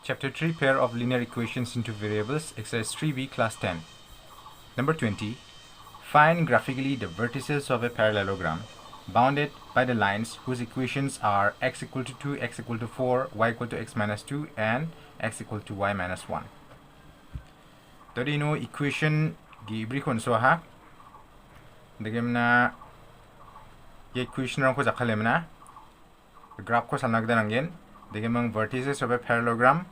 Chapter 3 Pair of Linear Equations into Variables, Exercise 3B, Class 10. Number 20. Find graphically the vertices of a parallelogram bounded by the lines whose equations are x equal to 2, x equal to 4, y equal to x minus 2, and x equal to y minus 1. Tadi no equation gi berikut so ha. Bagaimana equation ko jakalemna graph ko salnagdan angin. Bagaimana vertices of a parallelogram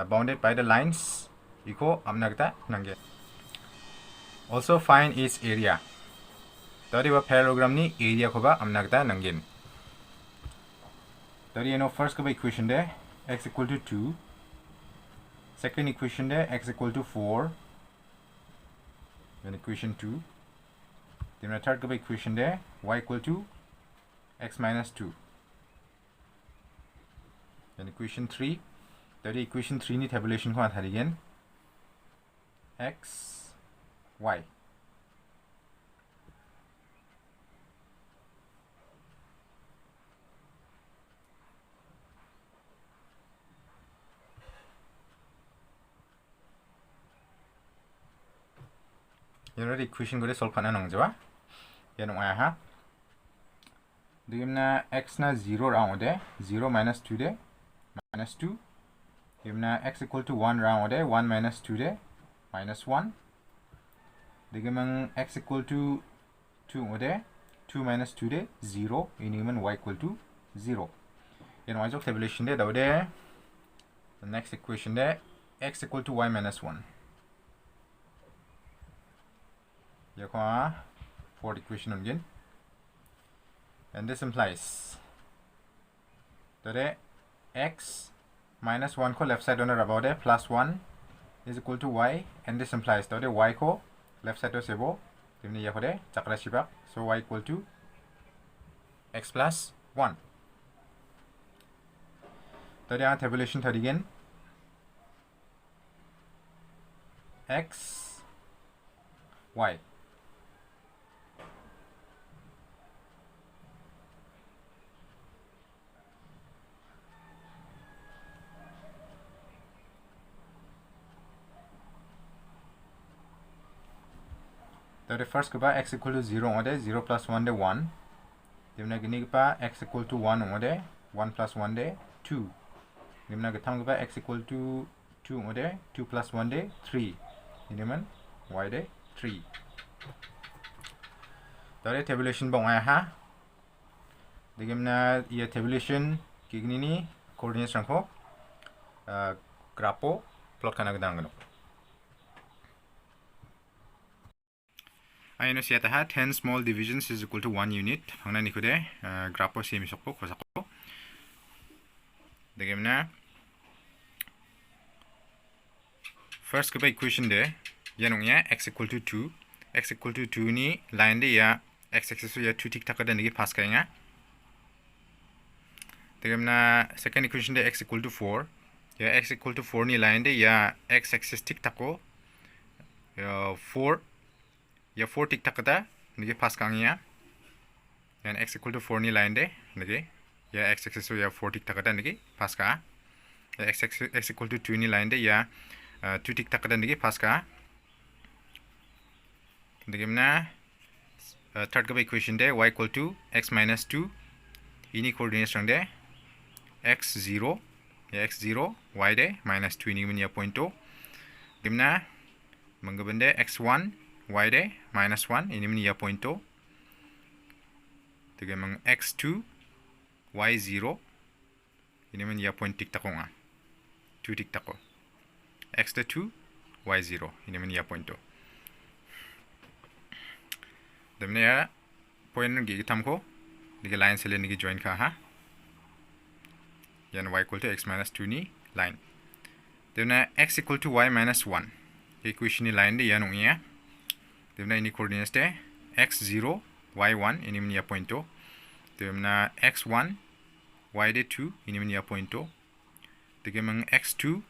bounded by the lines iko amnagda nangge. Also find its area. Tadi wa parallelogram ni area ko ba amnagda nangin. Tadi first ko ba equation de x equal to 2. Second equation de x equal to 4. Then equation 2. Then third ko ba equation de y equal to x minus 2. Then equation 3. Tadi equation 3 ni tabulation ko atharigen x y. Yan equation ko de solve kana nang jawa. Yan ha. Digimna x na 0 round de 0 minus 2 de minus 2. Digimna x equal to 1 round de 1 minus 2 de minus 1. Digimang x equal to 2 de 2 minus 2 de 0. Iniman y equal to 0. Yan y tabulation de daw de the next equation de x equal to y minus 1. Yakwa fourth equation again. And this implies that x minus 1 ko left side on about a plus 1 is equal to y, and this implies that y ko left side to sebo timni yakode chakra shibak, so y equal to x plus 1. Tadi ang tabulation tadi again x y. The first ko ba x equal to 0 ode 0 plus 1 de 1. Dimna gini pa x equal to 1 ode 1 plus 1 de 2. Dimna gatam ko ba x equal to 2 ode 2 plus 1 de 3. Ini man y de 3. Dari tabulation ba nga ha. Digimna iya tabulation kigni ni coordinates rangko graph plot kana gadang gano. Ayun siya taha 10 small divisions is equal to 1 unit. Hangna ni kude graph same sokpo kosako. Digimna first ko ba equation de yanong ya x equal to 2. X equal to 2 ni line de ya x axis ya 2 tik takada nigi pass kaya nga. Digimna second equation de x equal to 4. Ya x equal to 4 ni line de ya x axis tik tako ya 4 tik takada nigi pass kaya. And x equal to 4 ni line de nigi ya x axis ya 4 tik takada nigi pass ka. Ya x equal to 2 ni line de ya 2 tik takada nigi pass ka. Digimna third ko equation de y equal to x minus 2. Ini coordinates rang de x0 ya x0 y de minus 2 ini punya point to. Dimna menggabende x1 y de minus 1 ini punya point to. Digamang x2 y0 ini punya point tik tako nga 2 tik tako. x2 y0 ini punya point to. Dimna ya point gi tam ko digi line sele nigi join ka ha. Yan y equal to x minus 2 ni line. Dimna x equal to y minus 1. Equation ni line de yanong ya. Dimna ini coordinates de x0 y1 ini punya point to. Dimna x1 y de 2 ini punya point to. Digamang x2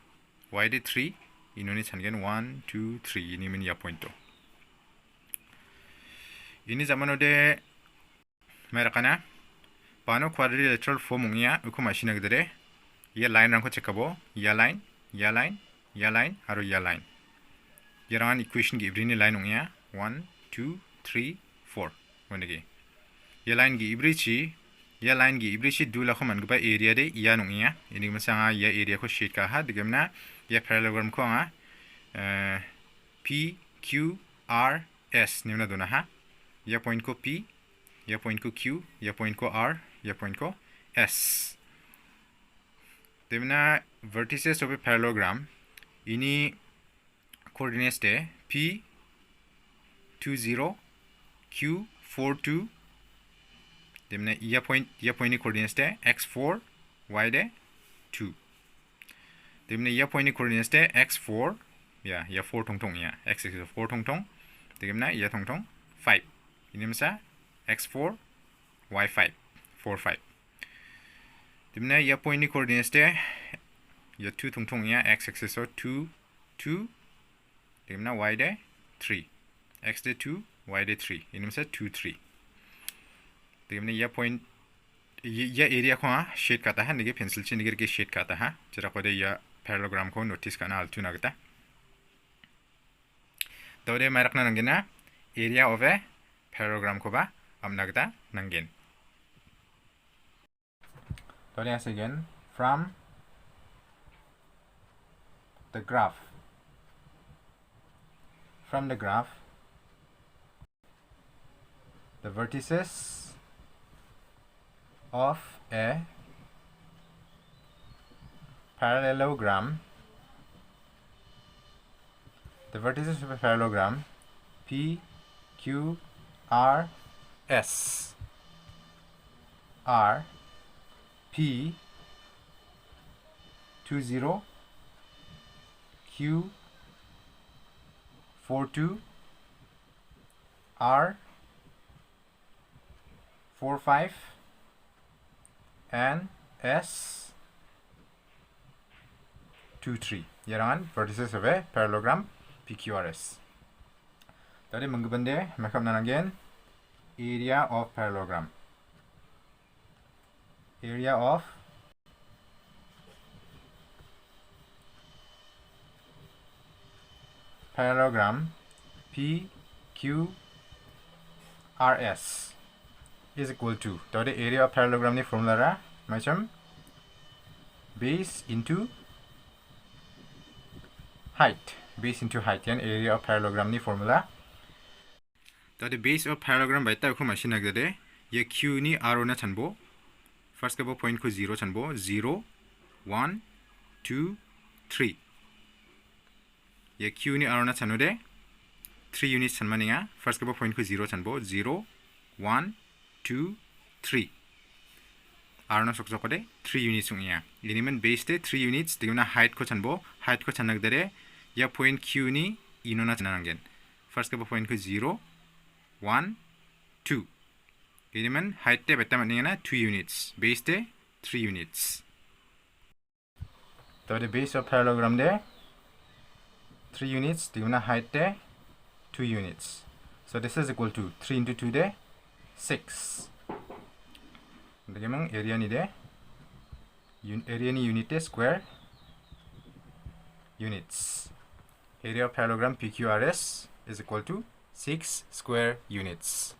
y de 3 ini ni changen 1 2 3 ini punya point to. Ini zaman ode merakana paano quadrilateral form ngya uko machine gdere ya line rangko chekabo ya line ya line ya line aro ya line yaran equation gi ibrini line ongya 1 2 3 4 wonegi ya line gi ibrichi du la khaman gba area de ya nongya ini masanga ya area ko sheet ka ha digamna ya parallelogram ko nga p q r s nimna dona ha ya point ko p ya point ko q ya point ko r ya point ko s dimna vertices of a parallelogram ini coordinates de p 20 q 42 dimna ya point ni coordinates de x4 y de 2 dimna ya point ni coordinates de x4 ya 4 tong ya x is 4 tong dimna ya tong 5 ini masa x4 y5 4 5 dimna ya point ni coordinates de ya 2 tong ya x axis so 2 2 dimna y de 3 x de 2 y de 3 ini masa 2 3 dimna ya point ya area ko shade kata ha nige pencil chin nige ke shade kata ha jera ko de ya parallelogram ko notice kana altu nagta tode marakna nangena area of a parallelogram ko ba amnagta nangen tode as again from the graph the vertices of a parallelogram P Q R S are P 20 Q 42 R 45 and S 23 yaran vertices of a parallelogram PQRS. Tadi mengbende makam nanangen area of parallelogram PQRS is equal to tadi area of parallelogram ni formula ra macam base into height yan area of parallelogram ni formula tadi base of parallelogram baita ko machine nagde ye q ni r na chanbo first kabo point ko 0 chanbo 0 1 2 3 ye q ni r na chanode 3 units chanmaninga first kabo point ko 0 chanbo 0 1 2 3 r na sok sokode 3 units ungya element base de 3 units digna height ko chanbo height ko chanagdere ya point q ni ino na chanangen first kabo point ko 0 1 2 element height de beta maningana 2 units base de 3 units so the base of parallelogram de 3 units digna height de 2 units so this is equal to 3 into 2 de 6 Digamang area ni de area ni unit de square units area of parallelogram PQRS is equal to 6 square units